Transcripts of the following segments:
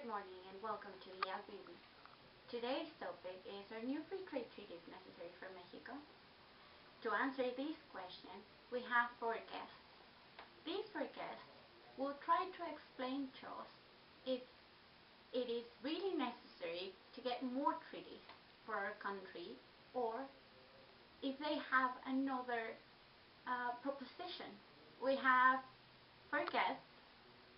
Good morning and welcome to the Albion. Today's topic is, are new free trade treaties necessary for Mexico? To answer this question, we have four guests. These four guests will try to explain to us if it is really necessary to get more treaties for our country, or if they have another proposition. We have four guests,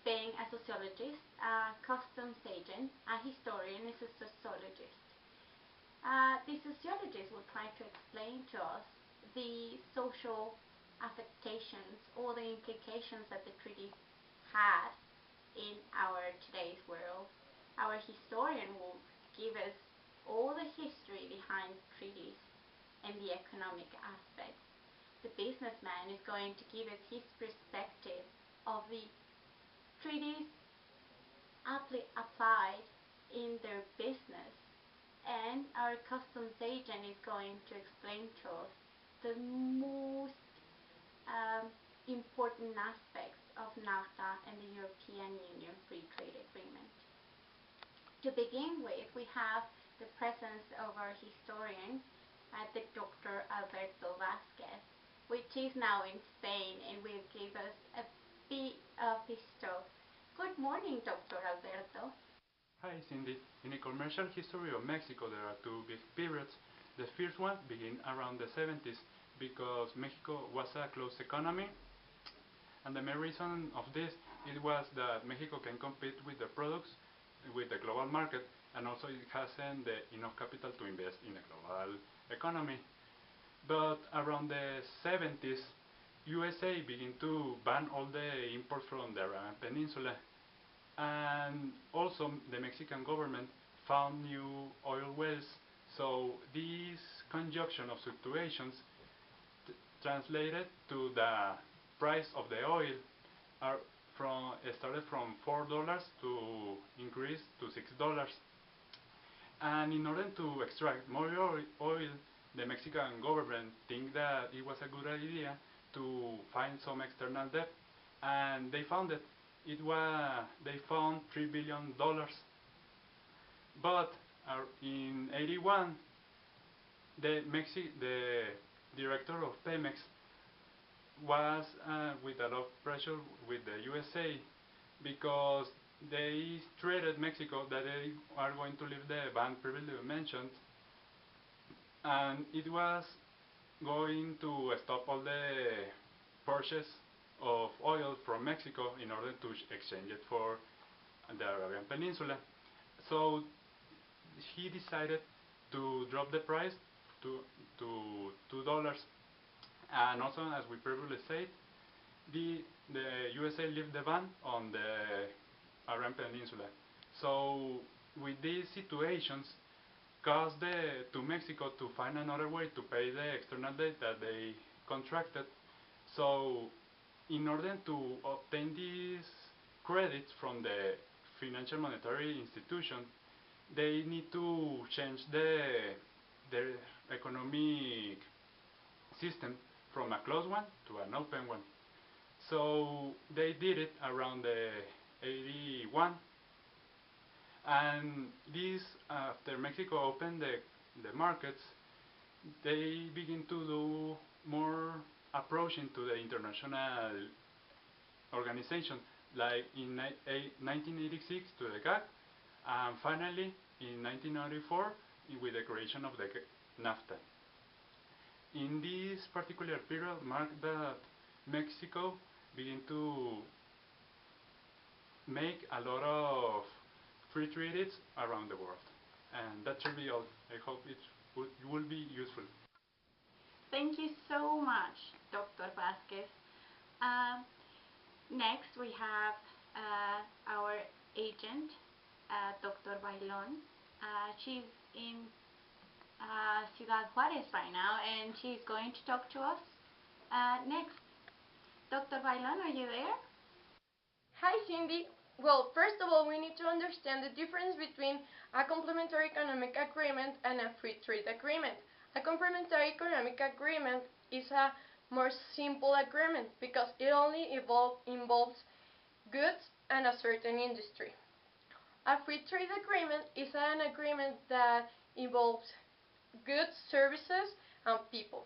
being a sociologist, a customs agent, a historian, and a sociologist. The sociologist will try to explain to us the social affectations or the implications that the treaties had in our today's world. Our historian will give us all the history behind treaties and the economic aspects. The businessman is going to give us his perspective of the treaties applied in their business, and our customs agent is going to explain to us the most important aspects of NAFTA and the European Union Free Trade Agreement. To begin with, we have the presence of our historian, the Dr. Alberto Vázquez, which is now in Spain and will give us a bit of his talk. Good morning, Dr. Alberto. Hi, Cindy. In the commercial history of Mexico, there are two big periods. The first one began around the 70s because Mexico was a closed economy, and the main reason of this it was that Mexico can compete with the products with the global market, and also it hasn't enough capital to invest in a global economy. But around the 70s, USA began to ban all the imports from the Arabian Peninsula, and also the Mexican government found new oil wells. So this conjunction of situations translated to the price of the oil started from $4 to increase to $6. And in order to extract more oil, the Mexican government think that it was a good idea to find some external debt, and they found it. They found $3 billion. But in '81, the director of Pemex was with a lot of pressure with the USA because they treated Mexico that they are going to leave the ban previously mentioned, and it was going to stop all the purchase of oil from Mexico in order to exchange it for the Arabian Peninsula. So he decided to drop the price to $2. And also, as we previously said, the USA left the ban on the Arabian Peninsula. So with these situations, caused to Mexico to find another way to pay the external debt that they contracted. So in order to obtain these credits from the financial monetary institution, they need to change their economic system from a closed one to an open one. So they did it around the '81. And this, after Mexico opened the markets, they begin to do more approaching to the international organization, like in 1986 to the GATT, and finally in 1994 with the creation of the NAFTA. In this particular period marked that Mexico began to make a lot of free treaties around the world. And that should be all. I hope it will be useful. Thank you so much, Dr. Vázquez. Next, we have our agent, Dr. Baylón. She's in Ciudad Juárez right now, and she's going to talk to us. Next, Dr. Baylón, are you there? Hi, Cindy. Well, first of all, we need to understand the difference between a complementary economic agreement and a free trade agreement. A complementary economic agreement is a more simple agreement because it only involves goods and a certain industry. A free trade agreement is an agreement that involves goods, services, and people.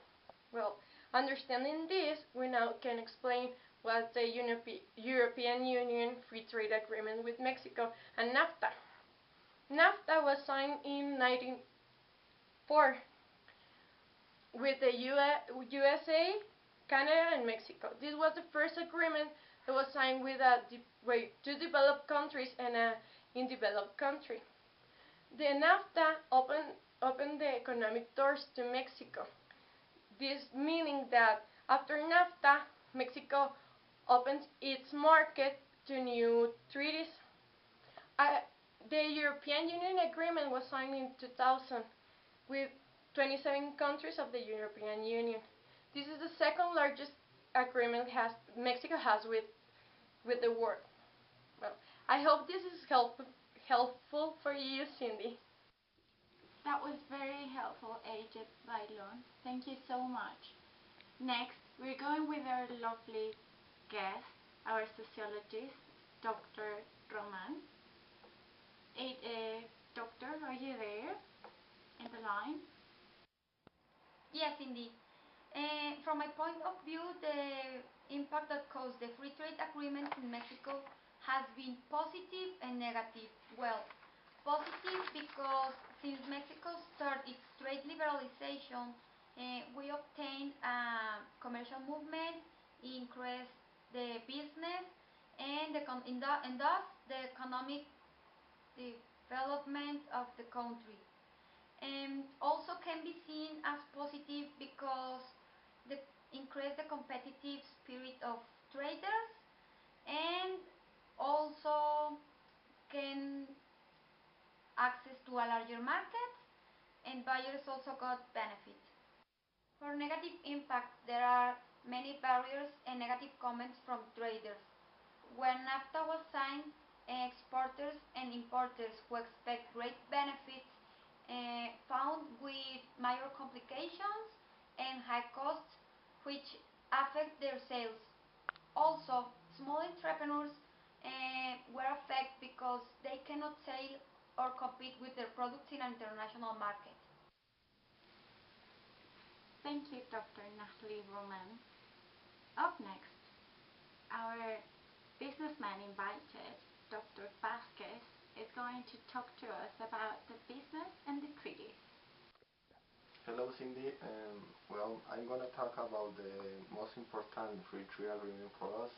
Well, understanding this, we now can explain what the European Union Free Trade Agreement with Mexico and NAFTA. NAFTA was signed in 1904 with the USA, Canada, and Mexico. This was the first agreement that was signed with two developed countries and an undeveloped country. The NAFTA opened the economic doors to Mexico. This meaning that after NAFTA, Mexico opens its market to new treaties. The European Union agreement was signed in 2000 with 27 countries of the European Union. This is the second largest agreement Mexico has with the world. Well, I hope this is helpful for you, Cindy. That was very helpful, Agent Baylón. Thank you so much. Next, we're going with our lovely guest, our sociologist, Dr. Román. Doctor, are you there in the line? Yes, indeed. From my point of view, the impact that caused the free trade agreement in Mexico has been positive and negative. Well, positive because since Mexico started its trade liberalization, we obtained a commercial movement, increased the business, and thus the economic development of the country. Also can be seen as positive because the increase the competitive spirit of traders, and also can access to a larger market, and buyers also got benefit. For negative impact, there are many barriers and negative comments from traders. When NAFTA was signed, exporters and importers who expect great benefits found with major complications and high costs which affect their sales. Also, small entrepreneurs were affected because they cannot sell or compete with their products in an international market. Thank you, Dr. Nathalie Román. Up next, our businessman invited, Dr. Vázquez, is going to talk to us about the business and the treaties. Hello, Cindy. Well, I'm going to talk about the most important free trade agreement for us,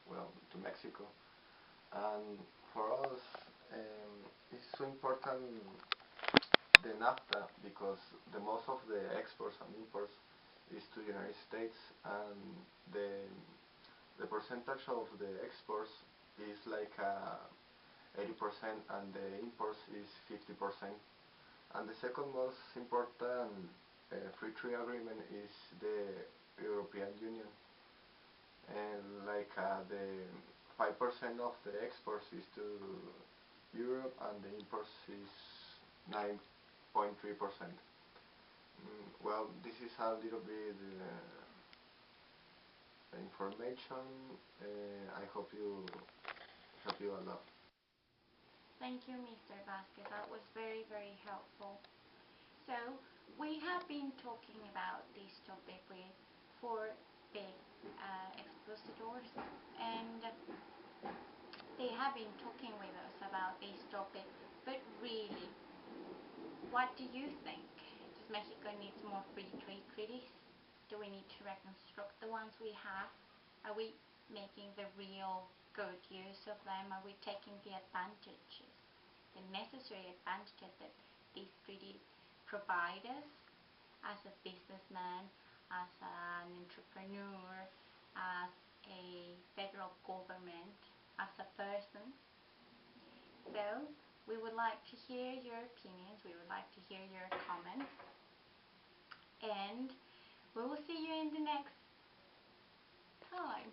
well, to Mexico. And for us, it's so important the NAFTA because the most of the exports and imports is to the United States, and the percentage of the exports is like 80% and the imports is 50%. And the second most important free trade agreement is the European Union, and like the 5% of the exports is to Europe and the imports is 9.3%. Well, this is a little bit information. I hope you a lot. Thank you, Mr. Vázquez. That was very, very helpful. So, we have been talking about this topic with 4 big expositors, and they have been talking with us about this topic. But really, what do you think? Does Mexico need more free trade treaties? Do we need to reconstruct the ones we have? Are we making the real good use of them? Are we taking the advantages, the necessary advantages that these treaties provide us as a businessman, as an entrepreneur, as a federal government, as a person? So, we would like to hear your opinions, we would like to hear your comments, and we will see you in the next time.